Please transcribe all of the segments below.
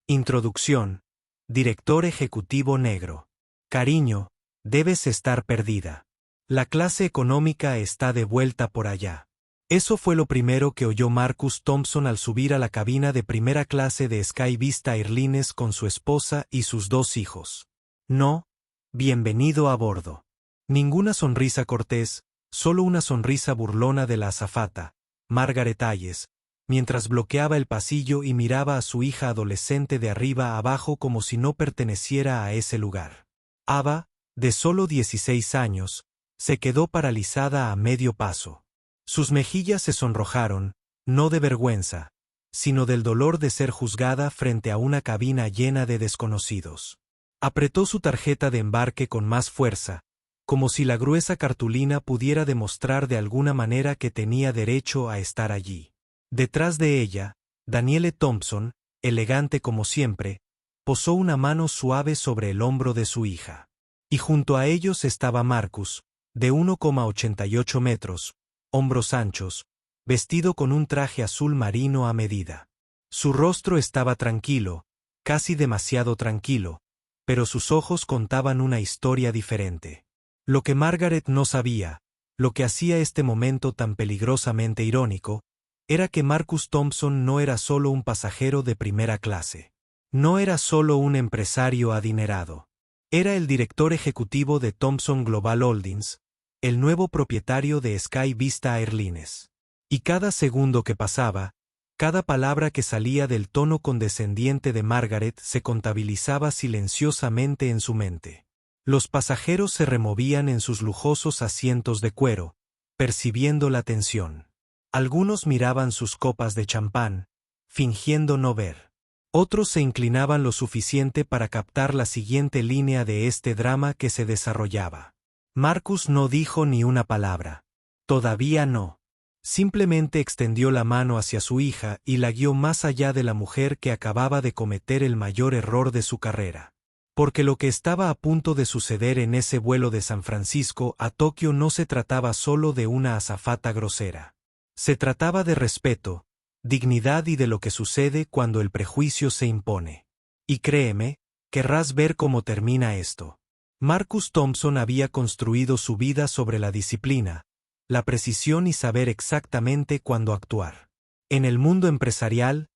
Introducción. Director ejecutivo negro. Cariño, debes estar perdida. La clase económica está de vuelta por allá. Eso fue lo primero que oyó Marcus Thompson al subir a la cabina de primera clase de Sky Vista Airlines con su esposa y sus 2 hijos. No, bienvenido a bordo. Ninguna sonrisa cortés, solo una sonrisa burlona de la azafata, Margaret Hayes, mientras bloqueaba el pasillo y miraba a su hija adolescente de arriba a abajo como si no perteneciera a ese lugar. Ava, de solo 16 años, se quedó paralizada a medio paso. Sus mejillas se sonrojaron, no de vergüenza, sino del dolor de ser juzgada frente a una cabina llena de desconocidos. Apretó su tarjeta de embarque con más fuerza, como si la gruesa cartulina pudiera demostrar de alguna manera que tenía derecho a estar allí. Detrás de ella, Danielle Thompson, elegante como siempre, posó una mano suave sobre el hombro de su hija. Y junto a ellos estaba Marcus, de 1,88 metros, hombros anchos, vestido con un traje azul marino a medida. Su rostro estaba tranquilo, casi demasiado tranquilo, pero sus ojos contaban una historia diferente. Lo que Margaret no sabía, lo que hacía este momento tan peligrosamente irónico, era que Marcus Thompson no era solo un pasajero de primera clase. No era solo un empresario adinerado. Era el director ejecutivo de Thompson Global Holdings, el nuevo propietario de Sky Vista Airlines. Y cada segundo que pasaba, cada palabra que salía del tono condescendiente de Margaret se contabilizaba silenciosamente en su mente. Los pasajeros se removían en sus lujosos asientos de cuero, percibiendo la tensión. Algunos miraban sus copas de champán, fingiendo no ver. Otros se inclinaban lo suficiente para captar la siguiente línea de este drama que se desarrollaba. Marcus no dijo ni una palabra. Todavía no. Simplemente extendió la mano hacia su hija y la guió más allá de la mujer que acababa de cometer el mayor error de su carrera. Porque lo que estaba a punto de suceder en ese vuelo de San Francisco a Tokio no se trataba solo de una azafata grosera. Se trataba de respeto, dignidad y de lo que sucede cuando el prejuicio se impone. Y créeme, querrás ver cómo termina esto. Marcus Thompson había construido su vida sobre la disciplina, la precisión y saber exactamente cuándo actuar. En el mundo empresarial,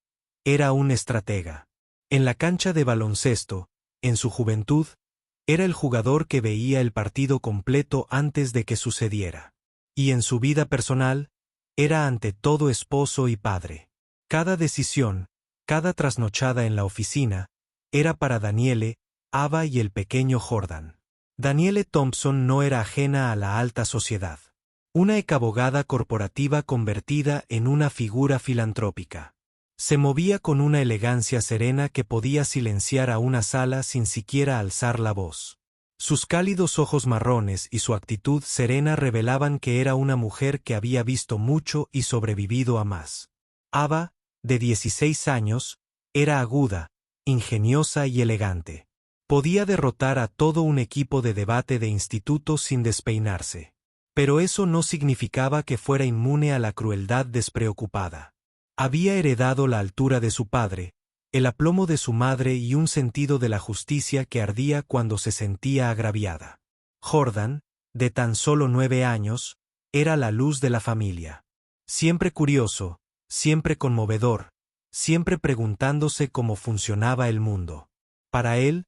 era un estratega. En la cancha de baloncesto, en su juventud, era el jugador que veía el partido completo antes de que sucediera. Y en su vida personal, era ante todo esposo y padre. Cada decisión, cada trasnochada en la oficina, era para Danielle, Ava y el pequeño Jordan. Danielle Thompson no era ajena a la alta sociedad. Una abogada corporativa convertida en una figura filantrópica. Se movía con una elegancia serena que podía silenciar a una sala sin siquiera alzar la voz. Sus cálidos ojos marrones y su actitud serena revelaban que era una mujer que había visto mucho y sobrevivido a más. Ava, de 16 años, era aguda, ingeniosa y elegante. Podía derrotar a todo un equipo de debate de instituto sin despeinarse. Pero eso no significaba que fuera inmune a la crueldad despreocupada. Había heredado la altura de su padre, el aplomo de su madre y un sentido de la justicia que ardía cuando se sentía agraviada. Jordan, de tan solo 9 años, era la luz de la familia. Siempre curioso, siempre conmovedor, siempre preguntándose cómo funcionaba el mundo. Para él,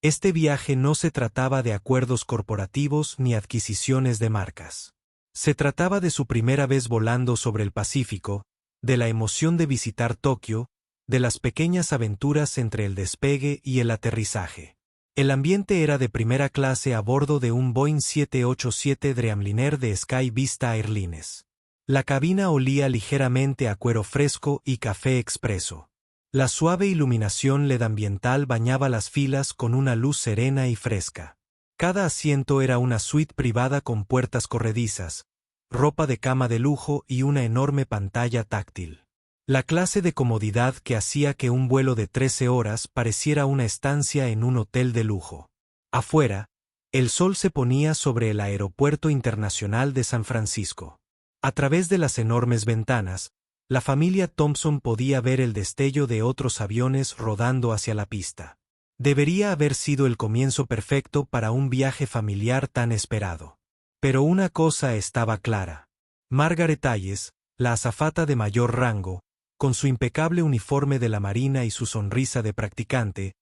este viaje no se trataba de acuerdos corporativos ni adquisiciones de marcas. Se trataba de su primera vez volando sobre el Pacífico, de la emoción de visitar Tokio, de las pequeñas aventuras entre el despegue y el aterrizaje. El ambiente era de primera clase a bordo de un Boeing 787 Dreamliner de Sky Vista Airlines. La cabina olía ligeramente a cuero fresco y café expreso. La suave iluminación LED ambiental bañaba las filas con una luz serena y fresca. Cada asiento era una suite privada con puertas corredizas, ropa de cama de lujo y una enorme pantalla táctil. La clase de comodidad que hacía que un vuelo de 13 horas pareciera una estancia en un hotel de lujo. Afuera, el sol se ponía sobre el Aeropuerto Internacional de San Francisco. A través de las enormes ventanas, La familia Thompson podía ver el destello de otros aviones rodando hacia la pista. Debería haber sido el comienzo perfecto para un viaje familiar tan esperado. Pero una cosa estaba clara. Margaret Hayes, la azafata de mayor rango, con su impecable uniforme de la Marina y su sonrisa de practicante,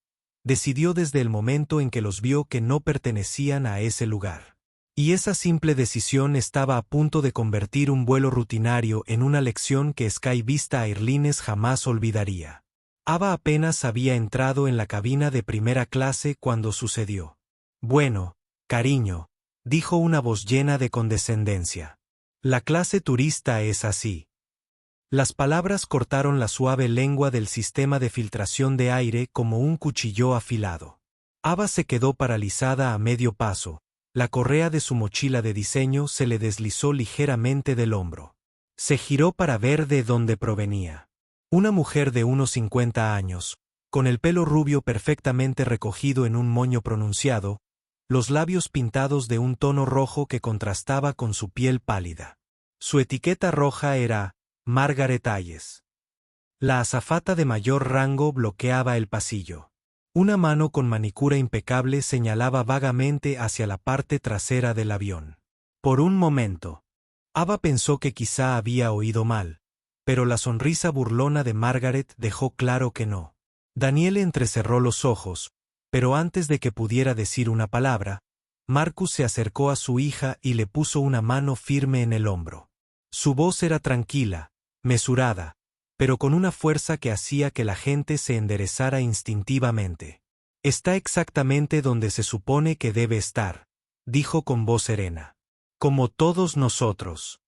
decidió desde el momento en que los vio que no pertenecían a ese lugar. Y esa simple decisión estaba a punto de convertir un vuelo rutinario en una lección que Sky Vista Airlines jamás olvidaría. Ava apenas había entrado en la cabina de primera clase cuando sucedió. Bueno, cariño, dijo una voz llena de condescendencia. La clase turista es así. Las palabras cortaron la suave lengua del sistema de filtración de aire como un cuchillo afilado. Ava se quedó paralizada a medio paso. La correa de su mochila de diseño se le deslizó ligeramente del hombro. Se giró para ver de dónde provenía. Una mujer de unos 50 años, con el pelo rubio perfectamente recogido en un moño pronunciado, los labios pintados de un tono rojo que contrastaba con su piel pálida. Su etiqueta roja era Margaret Hayes. La azafata de mayor rango bloqueaba el pasillo. Una mano con manicura impecable señalaba vagamente hacia la parte trasera del avión. Por un momento, Ava pensó que quizá había oído mal, pero la sonrisa burlona de Margaret dejó claro que no. Danielle entrecerró los ojos, pero antes de que pudiera decir una palabra, Marcus se acercó a su hija y le puso una mano firme en el hombro. Su voz era tranquila, mesurada, pero con una fuerza que hacía que la gente se enderezara instintivamente. Está exactamente donde se supone que debe estar, dijo con voz serena. Como todos nosotros.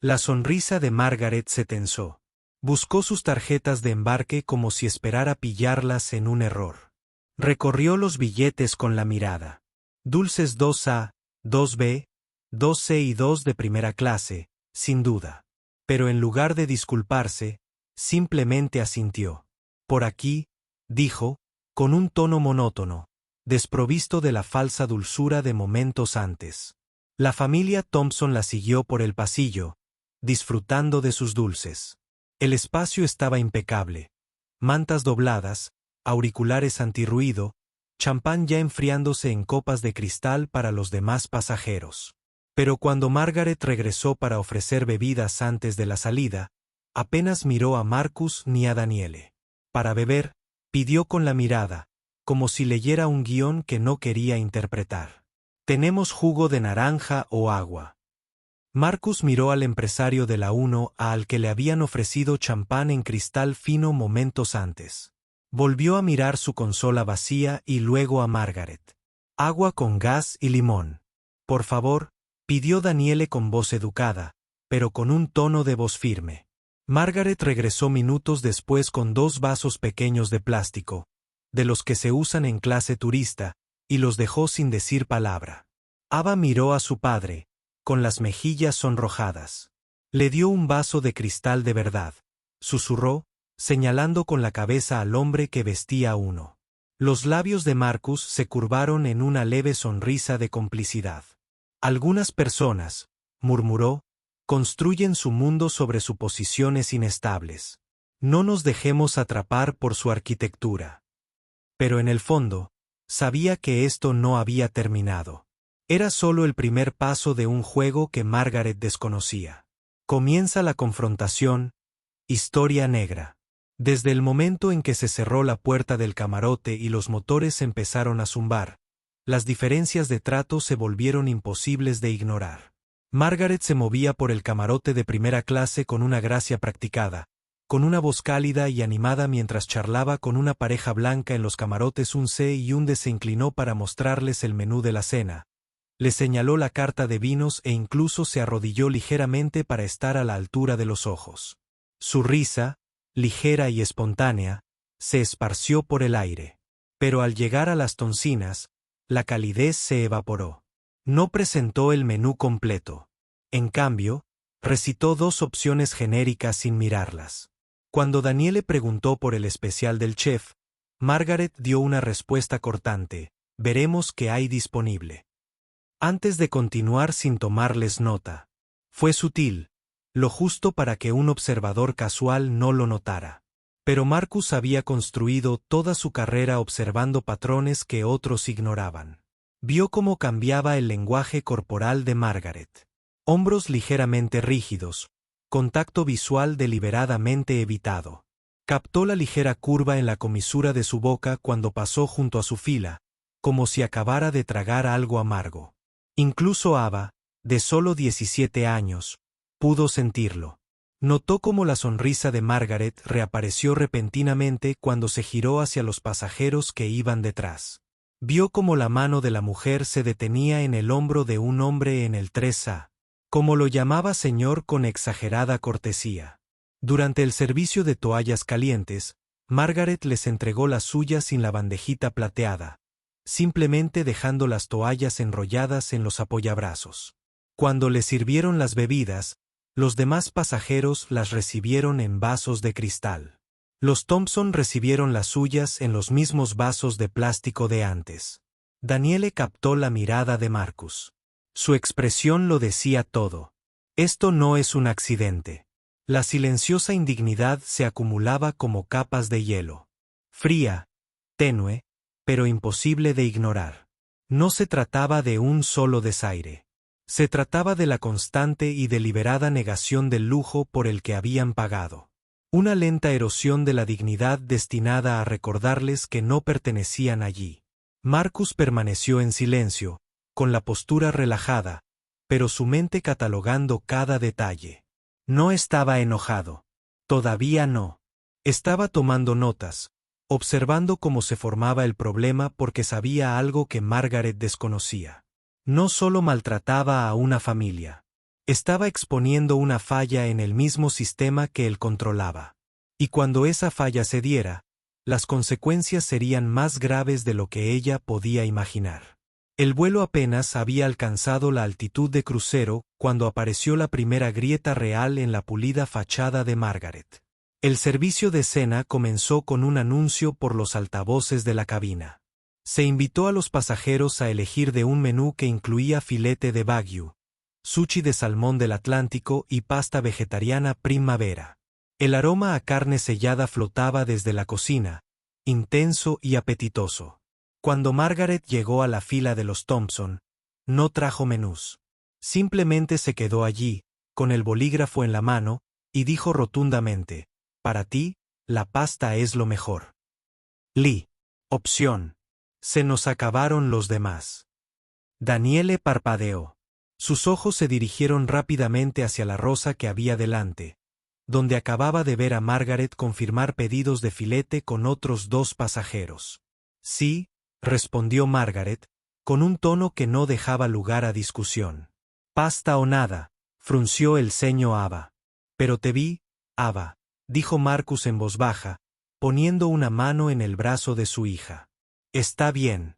La sonrisa de Margaret se tensó. Buscó sus tarjetas de embarque como si esperara pillarlas en un error. Recorrió los billetes con la mirada. Dulces 2A, 2B, 2C y 2 de primera clase, sin duda. Pero en lugar de disculparse, simplemente asintió. Por aquí, dijo, con un tono monótono, desprovisto de la falsa dulzura de momentos antes. La familia Thompson la siguió por el pasillo, disfrutando de sus dulces. El espacio estaba impecable. Mantas dobladas, auriculares antirruido, champán ya enfriándose en copas de cristal para los demás pasajeros. Pero cuando Margaret regresó para ofrecer bebidas antes de la salida, apenas miró a Marcus ni a Danielle. Para beber, pidió con la mirada, como si leyera un guión que no quería interpretar. ¿Tenemos jugo de naranja o agua? Marcus miró al empresario de la 1 al que le habían ofrecido champán en cristal fino momentos antes. Volvió a mirar su consola vacía y luego a Margaret. Agua con gas y limón. Por favor, pidió Danielle con voz educada, pero con un tono de voz firme. Margaret regresó minutos después con 2 vasos pequeños de plástico, de los que se usan en clase turista, y los dejó sin decir palabra. Ava miró a su padre, con las mejillas sonrojadas. Le dio un vaso de cristal de verdad. Susurró, señalando con la cabeza al hombre que vestía uno. Los labios de Marcus se curvaron en una leve sonrisa de complicidad. Algunas personas, murmuró, construyen su mundo sobre suposiciones inestables. No nos dejemos atrapar por su arquitectura. Pero en el fondo, sabía que esto no había terminado. Era solo el primer paso de un juego que Margaret desconocía. Comienza la confrontación, historia negra. Desde el momento en que se cerró la puerta del camarote y los motores empezaron a zumbar, las diferencias de trato se volvieron imposibles de ignorar. Margaret se movía por el camarote de primera clase con una gracia practicada, con una voz cálida y animada mientras charlaba con una pareja blanca en los camarotes 1C y 1D. Se inclinó para mostrarles el menú de la cena. Le señaló la carta de vinos e incluso se arrodilló ligeramente para estar a la altura de los ojos. Su risa, ligera y espontánea, se esparció por el aire. Pero al llegar a las toncinas, la calidez se evaporó. No presentó el menú completo. En cambio, recitó 2 opciones genéricas sin mirarlas. Cuando Danielle preguntó por el especial del chef, Margaret dio una respuesta cortante: veremos qué hay disponible. Antes de continuar sin tomarles nota. Fue sutil, lo justo para que un observador casual no lo notara. Pero Marcus había construido toda su carrera observando patrones que otros ignoraban. Vio cómo cambiaba el lenguaje corporal de Margaret. Hombros ligeramente rígidos, contacto visual deliberadamente evitado. Captó la ligera curva en la comisura de su boca cuando pasó junto a su fila, como si acabara de tragar algo amargo. Incluso Ava, de solo 17 años, pudo sentirlo. Notó cómo la sonrisa de Margaret reapareció repentinamente cuando se giró hacia los pasajeros que iban detrás. Vio cómo la mano de la mujer se detenía en el hombro de un hombre en el 3A, como lo llamaba señor con exagerada cortesía. Durante el servicio de toallas calientes, Margaret les entregó las suyas sin la bandejita plateada, simplemente dejando las toallas enrolladas en los apoyabrazos. Cuando le sirvieron las bebidas, los demás pasajeros las recibieron en vasos de cristal. Los Thompson recibieron las suyas en los mismos vasos de plástico de antes. Daniele captó la mirada de Marcus. Su expresión lo decía todo. Esto no es un accidente. La silenciosa indignidad se acumulaba como capas de hielo. Fría, tenue, pero imposible de ignorar. No se trataba de un solo desaire. Se trataba de la constante y deliberada negación del lujo por el que habían pagado. Una lenta erosión de la dignidad destinada a recordarles que no pertenecían allí. Marcus permaneció en silencio, con la postura relajada, pero su mente catalogando cada detalle. No estaba enojado. Todavía no. Estaba tomando notas, observando cómo se formaba el problema porque sabía algo que Margaret desconocía. No solo maltrataba a una familia. Estaba exponiendo una falla en el mismo sistema que él controlaba. Y cuando esa falla se diera, las consecuencias serían más graves de lo que ella podía imaginar. El vuelo apenas había alcanzado la altitud de crucero cuando apareció la primera grieta real en la pulida fachada de Margaret. El servicio de cena comenzó con un anuncio por los altavoces de la cabina. Se invitó a los pasajeros a elegir de un menú que incluía filete de Wagyu, sushi de salmón del Atlántico y pasta vegetariana primavera. El aroma a carne sellada flotaba desde la cocina, intenso y apetitoso. Cuando Margaret llegó a la fila de los Thompson, no trajo menús. Simplemente se quedó allí, con el bolígrafo en la mano, y dijo rotundamente: «Para ti, la pasta es lo mejor». Lee. Opción. Se nos acabaron los demás. Daniele parpadeó. Sus ojos se dirigieron rápidamente hacia la rosa que había delante, donde acababa de ver a Margaret confirmar pedidos de filete con otros 2 pasajeros. Sí, respondió Margaret, con un tono que no dejaba lugar a discusión. Pasta o nada, frunció el ceño Ava. Pero te vi, Ava, dijo Marcus en voz baja, poniendo una mano en el brazo de su hija. Está bien.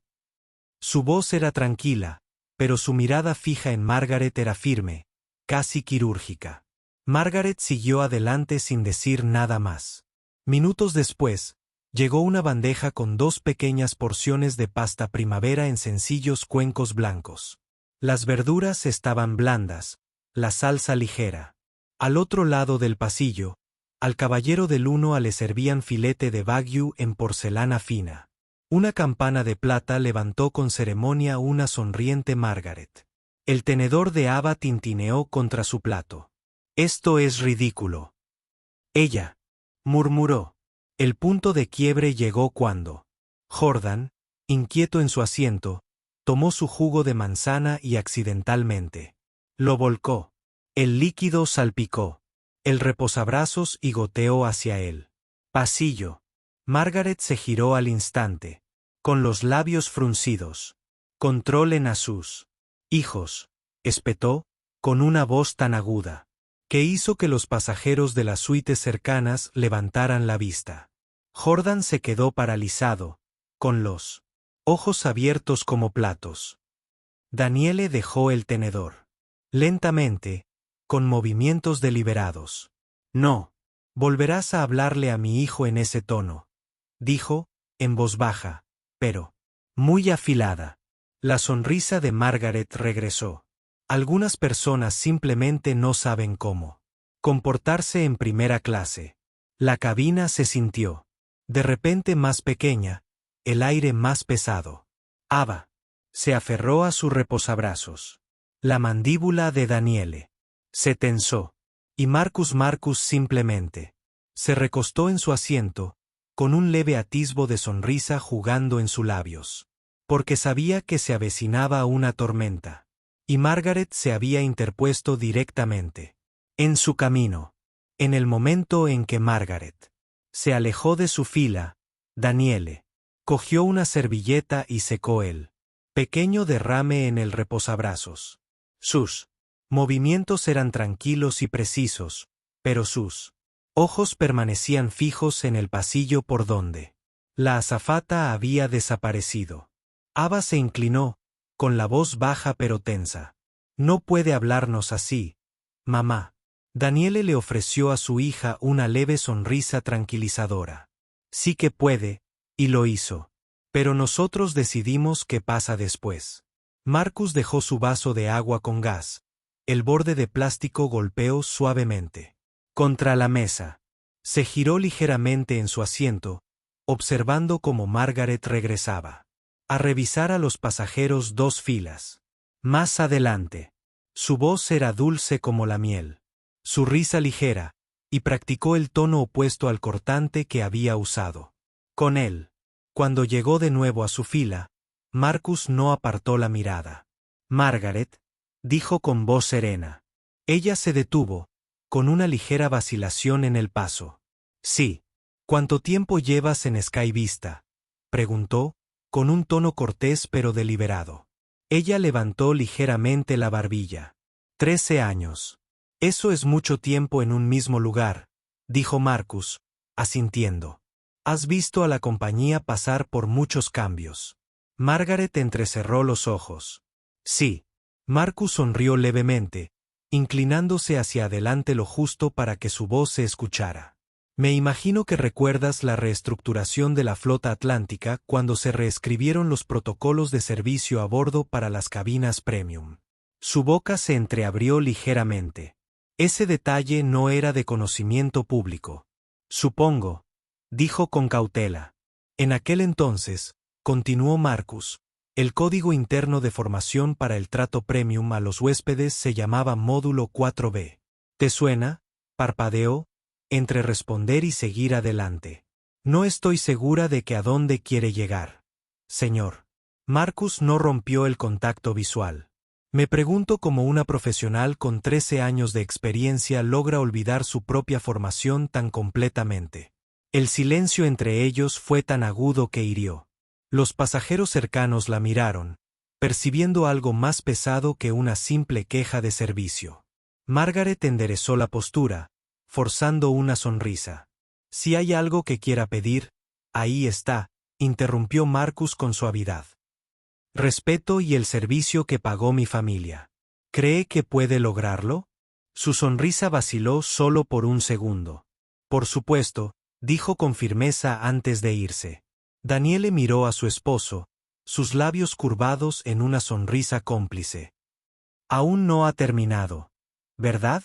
Su voz era tranquila, pero su mirada fija en Margaret era firme, casi quirúrgica. Margaret siguió adelante sin decir nada más. Minutos después, llegó una bandeja con 2 pequeñas porciones de pasta primavera en sencillos cuencos blancos. Las verduras estaban blandas, la salsa ligera. Al otro lado del pasillo, al caballero del 1A le servían filete de Wagyu en porcelana fina. Una campana de plata levantó con ceremonia una sonriente Margaret. El tenedor de Ava tintineó contra su plato. Esto es ridículo. Ella murmuró. El punto de quiebre llegó cuando Jordan, inquieto en su asiento, tomó su jugo de manzana y accidentalmente lo volcó. El líquido salpicó el reposabrazos y goteó hacia él. Pasillo. Margaret se giró al instante, con los labios fruncidos. Controlen a sus hijos, espetó, con una voz tan aguda, que hizo que los pasajeros de las suites cercanas levantaran la vista. Jordan se quedó paralizado, con los ojos abiertos como platos. Daniele dejó el tenedor. Lentamente, con movimientos deliberados. No, volverás a hablarle a mi hijo en ese tono, dijo, en voz baja, pero muy afilada. La sonrisa de Margaret regresó. Algunas personas simplemente no saben cómo. Comportarse en primera clase. La cabina se sintió, de repente más pequeña, el aire más pesado. Ava. Se aferró a su reposabrazos. La mandíbula de Daniele se tensó. Y Marcus simplemente se recostó en su asiento, con un leve atisbo de sonrisa jugando en sus labios. Porque sabía que se avecinaba una tormenta. Y Margaret se había interpuesto directamente en su camino. En el momento en que Margaret se alejó de su fila, Daniele cogió una servilleta y secó el pequeño derrame en el reposabrazos. Sus movimientos eran tranquilos y precisos, pero sus ojos permanecían fijos en el pasillo por donde la azafata había desaparecido. Ava se inclinó, con la voz baja pero tensa. No puede hablarnos así, mamá. Daniele le ofreció a su hija una leve sonrisa tranquilizadora. Sí que puede, y lo hizo. Pero nosotros decidimos qué pasa después. Marcus dejó su vaso de agua con gas. El borde de plástico golpeó suavemente contra la mesa. Se giró ligeramente en su asiento, observando cómo Margaret regresaba a revisar a los pasajeros 2 filas. Más adelante. Su voz era dulce como la miel. Su risa ligera, y practicó el tono opuesto al cortante que había usado con él. Cuando llegó de nuevo a su fila, Marcus no apartó la mirada. Margaret, dijo con voz serena. Ella se detuvo, con una ligera vacilación en el paso. Sí. ¿Cuánto tiempo llevas en Sky Vista?, preguntó, con un tono cortés pero deliberado. Ella levantó ligeramente la barbilla. 13 años. Eso es mucho tiempo en un mismo lugar, dijo Marcus, asintiendo. Has visto a la compañía pasar por muchos cambios. Margaret entrecerró los ojos. Sí. Marcus sonrió levemente, inclinándose hacia adelante lo justo para que su voz se escuchara. Me imagino que recuerdas la reestructuración de la flota atlántica cuando se reescribieron los protocolos de servicio a bordo para las cabinas premium. Su boca se entreabrió ligeramente. Ese detalle no era de conocimiento público. Supongo, dijo con cautela. En aquel entonces, continuó Marcus, el código interno de formación para el trato premium a los huéspedes se llamaba Módulo 4B. ¿Te suena? Parpadeó, entre responder y seguir adelante. No estoy segura de que a dónde quiere llegar. Señor. Marcus no rompió el contacto visual. Me pregunto cómo una profesional con 13 años de experiencia logra olvidar su propia formación tan completamente. El silencio entre ellos fue tan agudo que hirió. Los pasajeros cercanos la miraron, percibiendo algo más pesado que una simple queja de servicio. Margaret enderezó la postura, forzando una sonrisa. Si hay algo que quiera pedir, ahí está, interrumpió Marcus con suavidad. Respeto y el servicio que pagó mi familia. ¿Cree que puede lograrlo? Su sonrisa vaciló solo por un segundo. Por supuesto, dijo con firmeza antes de irse. Daniele miró a su esposo, sus labios curvados en una sonrisa cómplice. Aún no ha terminado, ¿verdad?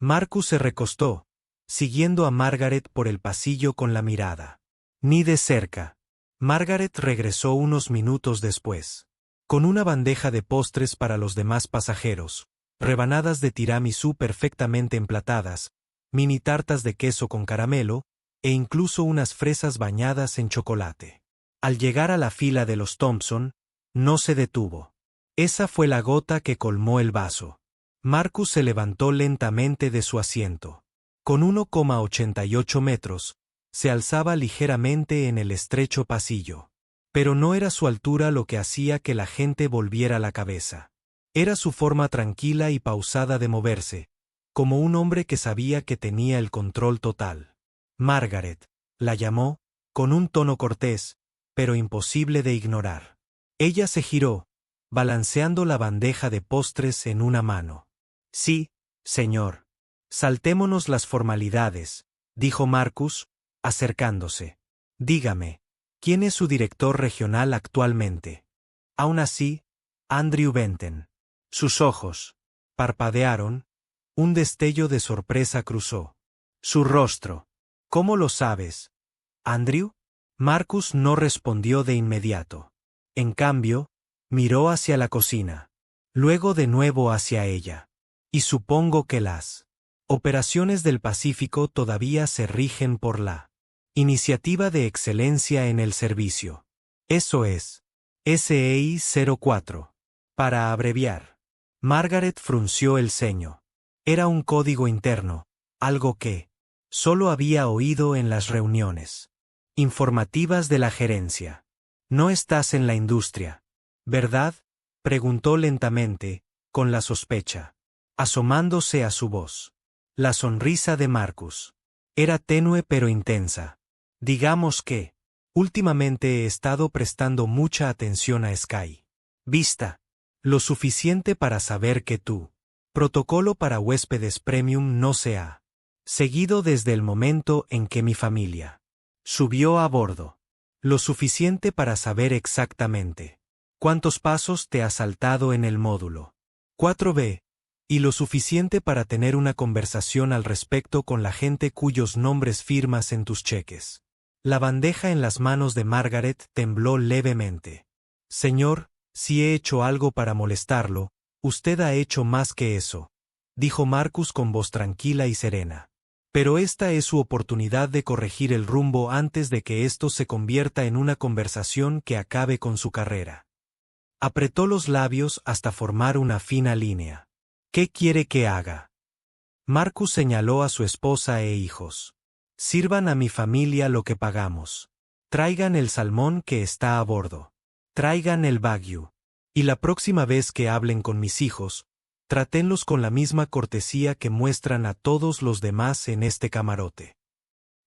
Marcus se recostó, siguiendo a Margaret por el pasillo con la mirada. Ni de cerca. Margaret regresó unos minutos después, con una bandeja de postres para los demás pasajeros, rebanadas de tiramisú perfectamente emplatadas, mini tartas de queso con caramelo, e incluso unas fresas bañadas en chocolate. Al llegar a la fila de los Thompson, no se detuvo. Esa fue la gota que colmó el vaso. Marcus se levantó lentamente de su asiento. Con 1,88 metros, se alzaba ligeramente en el estrecho pasillo. Pero no era su altura lo que hacía que la gente volviera la cabeza. Era su forma tranquila y pausada de moverse, como un hombre que sabía que tenía el control total. Margaret, la llamó, con un tono cortés, pero imposible de ignorar. Ella se giró, balanceando la bandeja de postres en una mano. Sí, señor. Saltémonos las formalidades, dijo Marcus, acercándose. Dígame, ¿quién es su director regional actualmente? Aún así, Andrew Benton. Sus ojos parpadearon, Un destello de sorpresa cruzó su rostro. ¿Cómo lo sabes, Andrew? Marcus no respondió de inmediato. En cambio, miró hacia la cocina. Luego de nuevo hacia ella. Y supongo que las operaciones del Pacífico todavía se rigen por la Iniciativa de Excelencia en el Servicio. Eso es. SEI 04. Para abreviar. Margaret frunció el ceño. Era un código interno, algo que solo había oído en las reuniones informativas de la gerencia. No estás en la industria, ¿verdad? Preguntó lentamente, con la sospecha, asomándose a su voz. La sonrisa de Marcus era tenue pero intensa. Digamos que, últimamente he estado prestando mucha atención a Sky. Vista. Lo suficiente para saber que tu protocolo para huéspedes premium no se ha seguido desde el momento en que mi familia subió a bordo. Lo suficiente para saber exactamente cuántos pasos te has saltado en el módulo 4B, y lo suficiente para tener una conversación al respecto con la gente cuyos nombres firmas en tus cheques. La bandeja en las manos de Margaret tembló levemente. Señor, si he hecho algo para molestarlo, usted ha hecho más que eso, dijo Marcus con voz tranquila y serena. Pero esta es su oportunidad de corregir el rumbo antes de que esto se convierta en una conversación que acabe con su carrera. Apretó los labios hasta formar una fina línea. ¿Qué quiere que haga? Marcus señaló a su esposa e hijos. Sirvan a mi familia lo que pagamos. Traigan el salmón que está a bordo. Traigan el wagyu. Y la próxima vez que hablen con mis hijos, trátenlos con la misma cortesía que muestran a todos los demás en este camarote.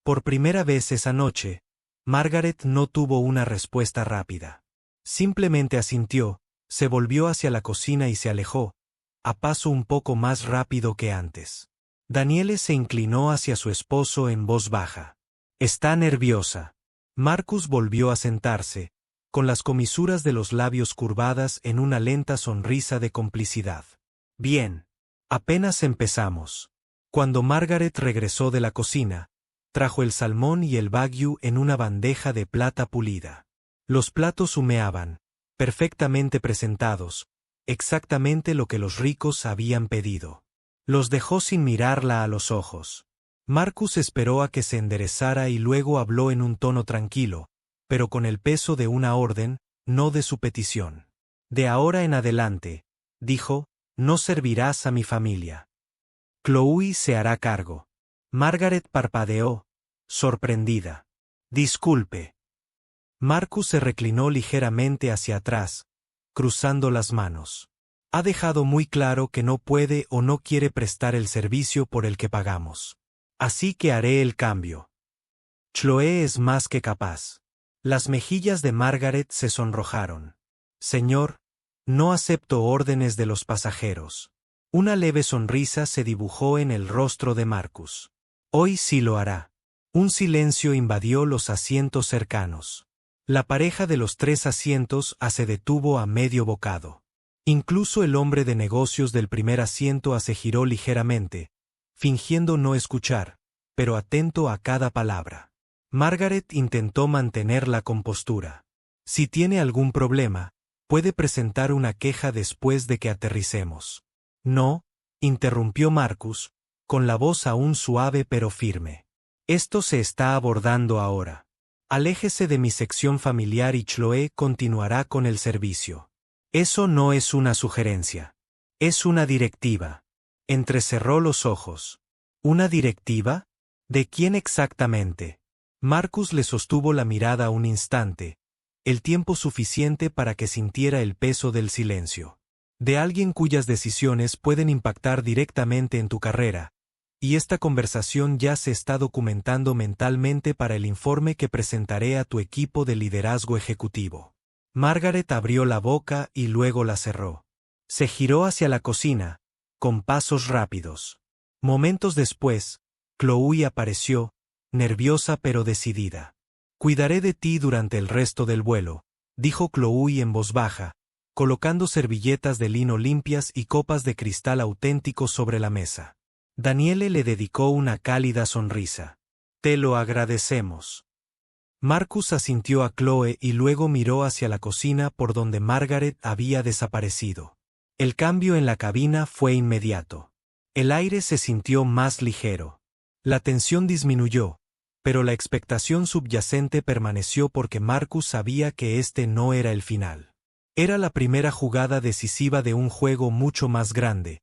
Por primera vez esa noche, Margaret no tuvo una respuesta rápida. Simplemente asintió, se volvió hacia la cocina y se alejó, a paso un poco más rápido que antes. Daniele se inclinó hacia su esposo en voz baja. Está nerviosa. Marcus volvió a sentarse, con las comisuras de los labios curvadas en una lenta sonrisa de complicidad. Bien. Apenas empezamos. Cuando Margaret regresó de la cocina, trajo el salmón y el wagyu en una bandeja de plata pulida. Los platos humeaban, perfectamente presentados, exactamente lo que los ricos habían pedido. Los dejó sin mirarla a los ojos. Marcus esperó a que se enderezara y luego habló en un tono tranquilo, pero con el peso de una orden, no de su petición. De ahora en adelante, dijo, no servirás a mi familia. Chloe se hará cargo. Margaret parpadeó, sorprendida. Disculpe. Marcus se reclinó ligeramente hacia atrás, cruzando las manos. Ha dejado muy claro que no puede o no quiere prestar el servicio por el que pagamos. Así que haré el cambio. Chloe es más que capaz. Las mejillas de Margaret se sonrojaron. Señor, no acepto órdenes de los pasajeros. Una leve sonrisa se dibujó en el rostro de Marcus. Hoy sí lo hará. Un silencio invadió los asientos cercanos. La pareja de los 3 asientos se detuvo a medio bocado. Incluso el hombre de negocios del primer asiento se giró ligeramente, fingiendo no escuchar, pero atento a cada palabra. Margaret intentó mantener la compostura. Si tiene algún problema, puede presentar una queja después de que aterricemos. No, interrumpió Marcus, con la voz aún suave pero firme. Esto se está abordando ahora. Aléjese de mi sección familiar y Chloe continuará con el servicio. Eso no es una sugerencia. Es una directiva. Entrecerró los ojos. ¿Una directiva? ¿De quién exactamente? Marcus le sostuvo la mirada un instante, el tiempo suficiente para que sintiera el peso del silencio. De alguien cuyas decisiones pueden impactar directamente en tu carrera, y esta conversación ya se está documentando mentalmente para el informe que presentaré a tu equipo de liderazgo ejecutivo. Margaret abrió la boca y luego la cerró. Se giró hacia la cocina, con pasos rápidos. Momentos después, Chloe apareció, nerviosa pero decidida. Cuidaré de ti durante el resto del vuelo, dijo Chloe en voz baja, colocando servilletas de lino limpias y copas de cristal auténticos sobre la mesa. Daniele le dedicó una cálida sonrisa. «Te lo agradecemos». Marcus asintió a Chloe y luego miró hacia la cocina por donde Margaret había desaparecido. El cambio en la cabina fue inmediato. El aire se sintió más ligero. La tensión disminuyó, pero la expectación subyacente permaneció porque Marcus sabía que este no era el final. Era la primera jugada decisiva de un juego mucho más grande,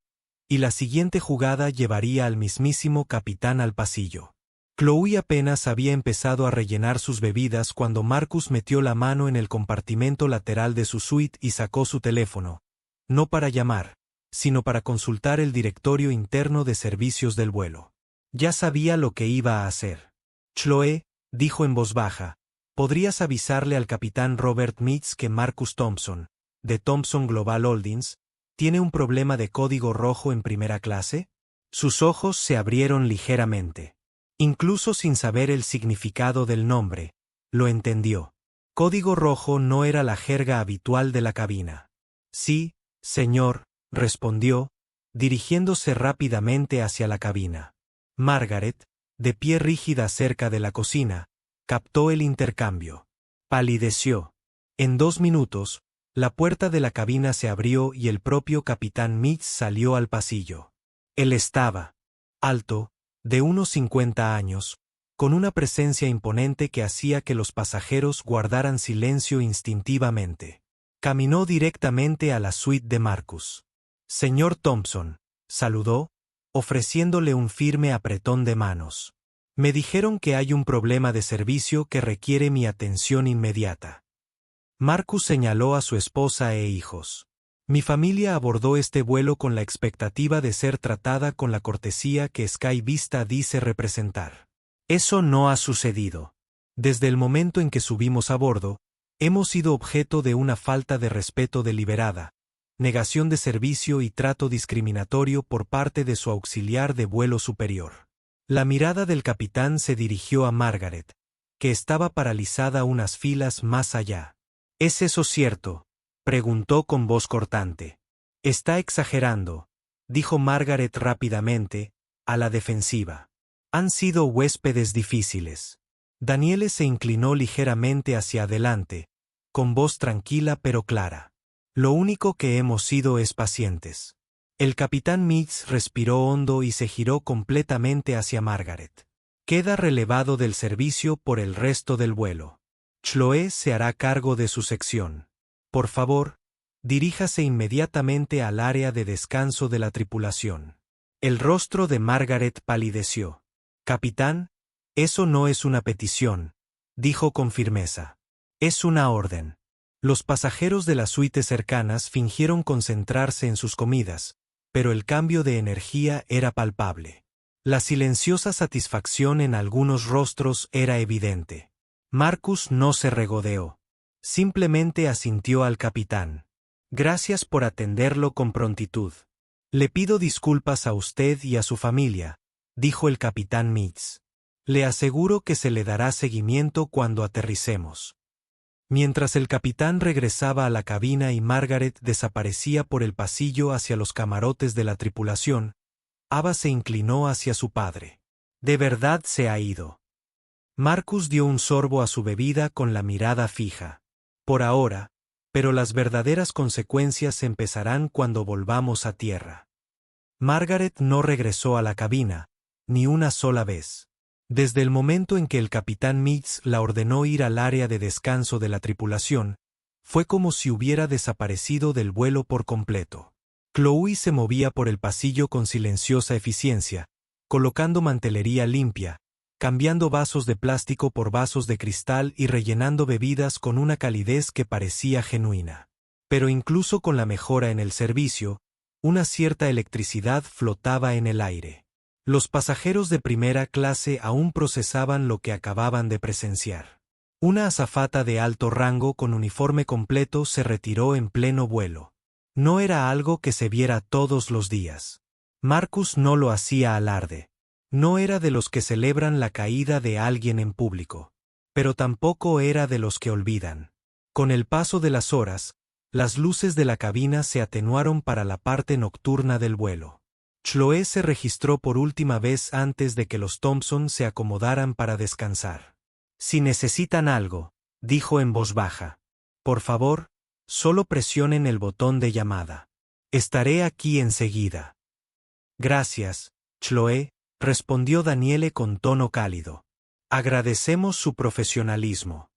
y la siguiente jugada llevaría al mismísimo capitán al pasillo. Chloe apenas había empezado a rellenar sus bebidas cuando Marcus metió la mano en el compartimento lateral de su suite y sacó su teléfono, no para llamar, sino para consultar el directorio interno de servicios del vuelo. Ya sabía lo que iba a hacer. «Chloe», dijo en voz baja, «¿podrías avisarle al capitán Robert Mitz que Marcus Thompson, de Thompson Global Holdings, tiene un problema de código rojo en primera clase?» Sus ojos se abrieron ligeramente. Incluso sin saber el significado del nombre, lo entendió. Código rojo no era la jerga habitual de la cabina. «Sí, señor», respondió, dirigiéndose rápidamente hacia la cabina. Margaret, de pie rígida cerca de la cocina, captó el intercambio. Palideció. En 2 minutos, la puerta de la cabina se abrió y el propio capitán Mitz salió al pasillo. Él estaba alto, de unos 50 años, con una presencia imponente que hacía que los pasajeros guardaran silencio instintivamente. Caminó directamente a la suite de Marcus. «Señor Thompson», saludó, ofreciéndole un firme apretón de manos. «Me dijeron que hay un problema de servicio que requiere mi atención inmediata». Marcus señaló a su esposa e hijos. «Mi familia abordó este vuelo con la expectativa de ser tratada con la cortesía que Sky Vista dice representar. Eso no ha sucedido. Desde el momento en que subimos a bordo, hemos sido objeto de una falta de respeto deliberada, negación de servicio y trato discriminatorio por parte de su auxiliar de vuelo superior». La mirada del capitán se dirigió a Margaret, que estaba paralizada unas filas más allá. «¿Es eso cierto?», preguntó con voz cortante. «Está exagerando», dijo Margaret rápidamente, a la defensiva. «Han sido huéspedes difíciles». Daniele se inclinó ligeramente hacia adelante, con voz tranquila pero clara. «Lo único que hemos sido es pacientes». El capitán Mitz respiró hondo y se giró completamente hacia Margaret. «Queda relevado del servicio por el resto del vuelo. Chloe se hará cargo de su sección. Por favor, diríjase inmediatamente al área de descanso de la tripulación». El rostro de Margaret palideció. «Capitán, eso no es una petición», dijo con firmeza. «Es una orden». Los pasajeros de las suites cercanas fingieron concentrarse en sus comidas, pero el cambio de energía era palpable. La silenciosa satisfacción en algunos rostros era evidente. Marcus no se regodeó. Simplemente asintió al capitán. «Gracias por atenderlo con prontitud. Le pido disculpas a usted y a su familia», dijo el capitán Mitz. «Le aseguro que se le dará seguimiento cuando aterricemos». Mientras el capitán regresaba a la cabina y Margaret desaparecía por el pasillo hacia los camarotes de la tripulación, Ava se inclinó hacia su padre. «¿De verdad se ha ido?». Marcus dio un sorbo a su bebida con la mirada fija. «Por ahora, pero las verdaderas consecuencias empezarán cuando volvamos a tierra». Margaret no regresó a la cabina, ni una sola vez. Desde el momento en que el capitán Mitz la ordenó ir al área de descanso de la tripulación, fue como si hubiera desaparecido del vuelo por completo. Chloe se movía por el pasillo con silenciosa eficiencia, colocando mantelería limpia, cambiando vasos de plástico por vasos de cristal y rellenando bebidas con una calidez que parecía genuina. Pero incluso con la mejora en el servicio, una cierta electricidad flotaba en el aire. Los pasajeros de primera clase aún procesaban lo que acababan de presenciar. Una azafata de alto rango con uniforme completo se retiró en pleno vuelo. No era algo que se viera todos los días. Marcus no lo hacía alarde. No era de los que celebran la caída de alguien en público. Pero tampoco era de los que olvidan. Con el paso de las horas, Las luces de la cabina se atenuaron para la parte nocturna del vuelo. Chloe se registró por última vez antes de que los Thompson se acomodaran para descansar. Si necesitan algo, dijo en voz baja. Por favor, solo presionen el botón de llamada. Estaré aquí enseguida. Gracias, Chloe, respondió Daniele con tono cálido. Agradecemos su profesionalismo.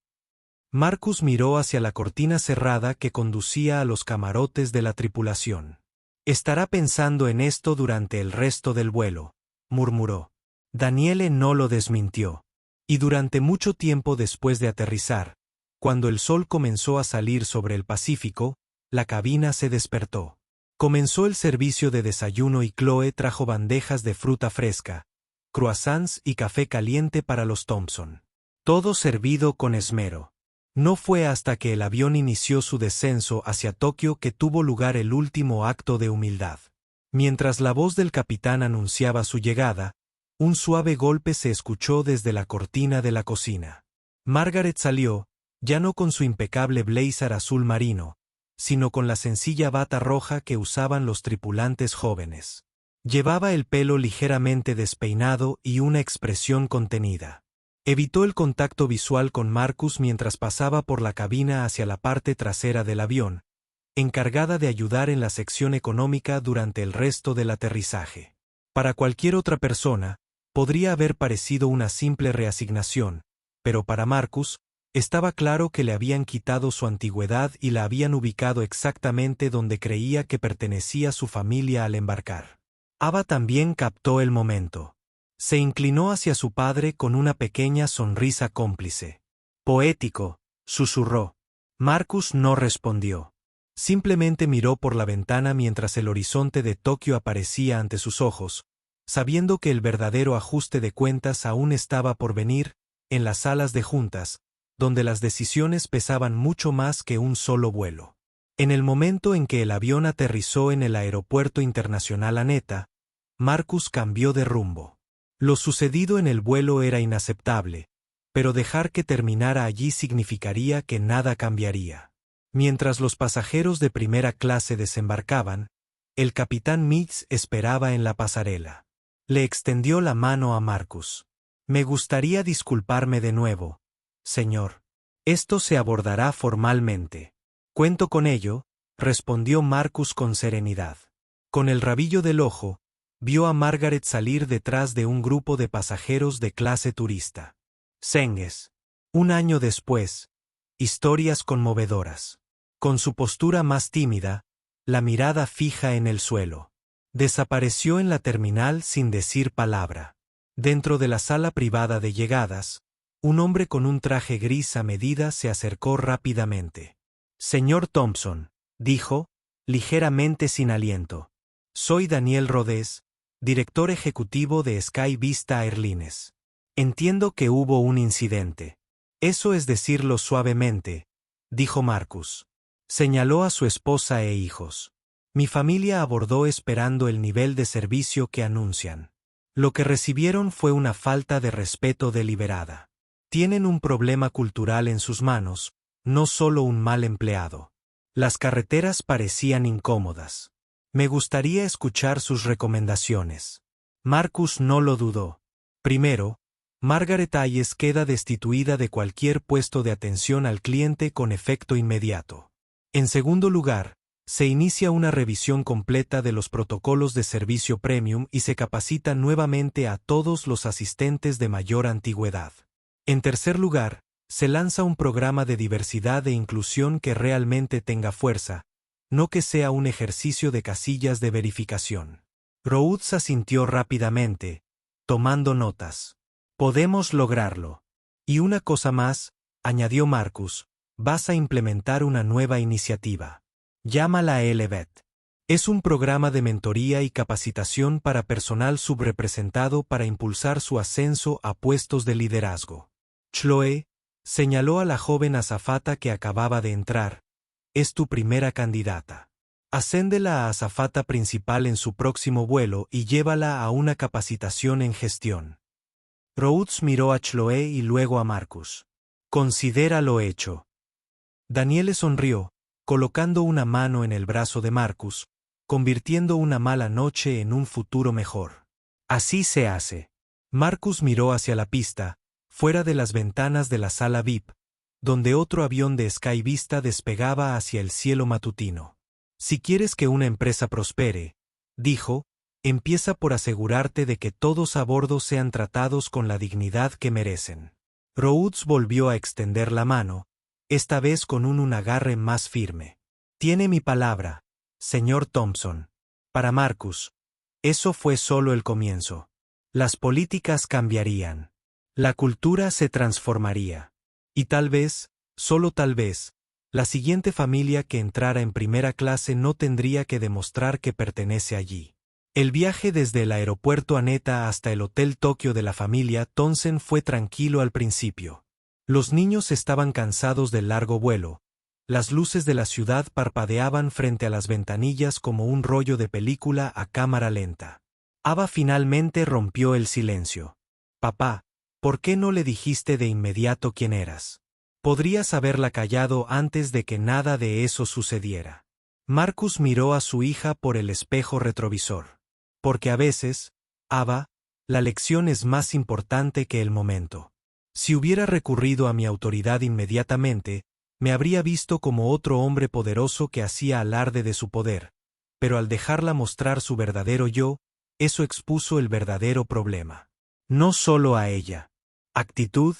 Marcus miró hacia la cortina cerrada que conducía a los camarotes de la tripulación. Estará pensando en esto durante el resto del vuelo, murmuró. Daniele no lo desmintió. Y durante mucho tiempo después de aterrizar, cuando el sol comenzó a salir sobre el Pacífico, la cabina se despertó. Comenzó el servicio de desayuno y Chloe trajo bandejas de fruta fresca, croissants y café caliente para los Thompson. Todo servido con esmero. No fue hasta que el avión inició su descenso hacia Tokio que tuvo lugar el último acto de humildad. Mientras la voz del capitán anunciaba su llegada, un suave golpe se escuchó desde la cortina de la cocina. Margaret salió, ya no con su impecable blazer azul marino, sino con la sencilla bata roja que usaban los tripulantes jóvenes. Llevaba el pelo ligeramente despeinado y una expresión contenida. Evitó el contacto visual con Marcus mientras pasaba por la cabina hacia la parte trasera del avión, encargada de ayudar en la sección económica durante el resto del aterrizaje. Para cualquier otra persona, podría haber parecido una simple reasignación, pero para Marcus, estaba claro que le habían quitado su antigüedad y la habían ubicado exactamente donde creía que pertenecía su familia al embarcar. Ava también captó el momento. Se inclinó hacia su padre con una pequeña sonrisa cómplice. Poético, susurró. Marcus no respondió. Simplemente miró por la ventana mientras el horizonte de Tokio aparecía ante sus ojos, sabiendo que el verdadero ajuste de cuentas aún estaba por venir, en las salas de juntas, donde las decisiones pesaban mucho más que un solo vuelo. En el momento en que el avión aterrizó en el aeropuerto internacional Haneda, Marcus cambió de rumbo. Lo sucedido en el vuelo era inaceptable, pero dejar que terminara allí significaría que nada cambiaría. Mientras los pasajeros de primera clase desembarcaban, el capitán Mix esperaba en la pasarela. Le extendió la mano a Marcus. Me gustaría disculparme de nuevo, señor. Esto se abordará formalmente. Cuento con ello, respondió Marcus con serenidad. Con el rabillo del ojo, vio a Margaret salir detrás de un grupo de pasajeros de clase turista. Senges. Un año después. Historias conmovedoras. Con su postura más tímida, la mirada fija en el suelo. Desapareció en la terminal sin decir palabra. Dentro de la sala privada de llegadas, un hombre con un traje gris a medida se acercó rápidamente. Señor Thompson, dijo, ligeramente sin aliento. Soy Daniel Rodés, director ejecutivo de Sky Vista Airlines. Entiendo que hubo un incidente. Eso es decirlo suavemente, dijo Marcus. Señaló a su esposa e hijos. Mi familia abordó esperando el nivel de servicio que anuncian. Lo que recibieron fue una falta de respeto deliberada. Tienen un problema cultural en sus manos, no solo un mal empleado. Las carreteras parecían incómodas. Me gustaría escuchar sus recomendaciones. Marcus no lo dudó. Primero, Margaret Hayes queda destituida de cualquier puesto de atención al cliente con efecto inmediato. En segundo lugar, se inicia una revisión completa de los protocolos de servicio premium y se capacita nuevamente a todos los asistentes de mayor antigüedad. En tercer lugar, se lanza un programa de diversidad e inclusión que realmente tenga fuerza, no que sea un ejercicio de casillas de verificación. Rhodes asintió rápidamente, tomando notas. Podemos lograrlo. Y una cosa más, añadió Marcus, vas a implementar una nueva iniciativa. Llámala Elevet. Es un programa de mentoría y capacitación para personal subrepresentado para impulsar su ascenso a puestos de liderazgo. Chloe, señaló a la joven azafata que acababa de entrar, es tu primera candidata. Ascéndela a azafata principal en su próximo vuelo y llévala a una capacitación en gestión. Rhodes miró a Chloe y luego a Marcus. Considéralo hecho. Daniele sonrió, colocando una mano en el brazo de Marcus, convirtiendo una mala noche en un futuro mejor. Así se hace. Marcus miró hacia la pista, fuera de las ventanas de la sala VIP, donde otro avión de Sky Vista despegaba hacia el cielo matutino. Si quieres que una empresa prospere, dijo, empieza por asegurarte de que todos a bordo sean tratados con la dignidad que merecen. Rhodes volvió a extender la mano, esta vez con un agarre más firme. Tiene mi palabra, señor Thompson. Para Marcus, eso fue solo el comienzo. Las políticas cambiarían. La cultura se transformaría. Y tal vez, solo tal vez, la siguiente familia que entrara en primera clase no tendría que demostrar que pertenece allí. El viaje desde el aeropuerto Haneda hasta el Hotel Tokio de la familia Townsend fue tranquilo al principio. Los niños estaban cansados del largo vuelo. Las luces de la ciudad parpadeaban frente a las ventanillas como un rollo de película a cámara lenta. Ava finalmente rompió el silencio. Papá, ¿por qué no le dijiste de inmediato quién eras? Podrías haberla callado antes de que nada de eso sucediera. Marcus miró a su hija por el espejo retrovisor. Porque a veces, Ava, la lección es más importante que el momento. Si hubiera recurrido a mi autoridad inmediatamente, me habría visto como otro hombre poderoso que hacía alarde de su poder, pero al dejarla mostrar su verdadero yo, eso expuso el verdadero problema. No solo a ella. Actitud,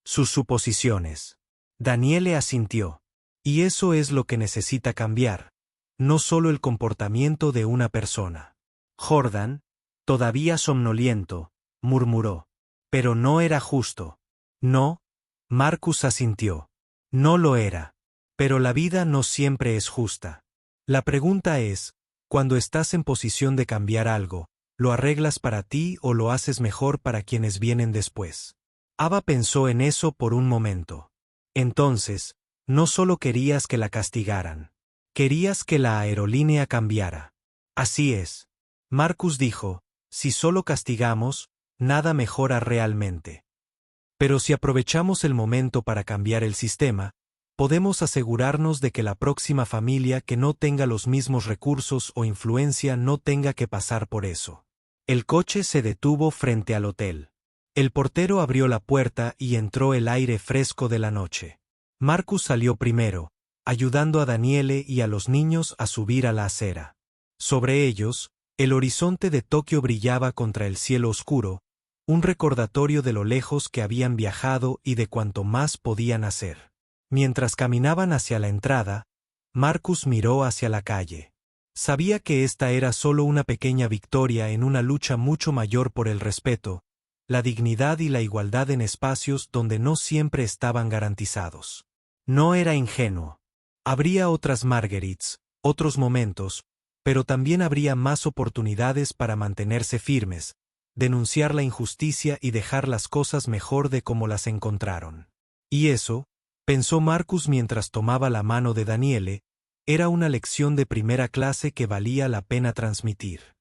sus suposiciones. Daniele asintió. Y eso es lo que necesita cambiar, no solo el comportamiento de una persona. Jordan, todavía somnoliento, murmuró. Pero no era justo. No, Marcus asintió. No lo era. Pero la vida no siempre es justa. La pregunta es, cuando estás en posición de cambiar algo, ¿lo arreglas para ti o lo haces mejor para quienes vienen después? Ava pensó en eso por un momento. Entonces, no solo querías que la castigaran. Querías que la aerolínea cambiara. Así es. Marcus dijo, si solo castigamos, nada mejora realmente. Pero si aprovechamos el momento para cambiar el sistema, podemos asegurarnos de que la próxima familia que no tenga los mismos recursos o influencia no tenga que pasar por eso. El coche se detuvo frente al hotel. El portero abrió la puerta y entró el aire fresco de la noche. Marcus salió primero, ayudando a Daniele y a los niños a subir a la acera. Sobre ellos, el horizonte de Tokio brillaba contra el cielo oscuro, un recordatorio de lo lejos que habían viajado y de cuanto más podían hacer. Mientras caminaban hacia la entrada, Marcus miró hacia la calle. Sabía que esta era solo una pequeña victoria en una lucha mucho mayor por el respeto, la dignidad y la igualdad en espacios donde no siempre estaban garantizados. No era ingenuo. Habría otras Marguerites, otros momentos, pero también habría más oportunidades para mantenerse firmes, denunciar la injusticia y dejar las cosas mejor de como las encontraron. Y eso, pensó Marcus mientras tomaba la mano de Daniele, era una lección de primera clase que valía la pena transmitir.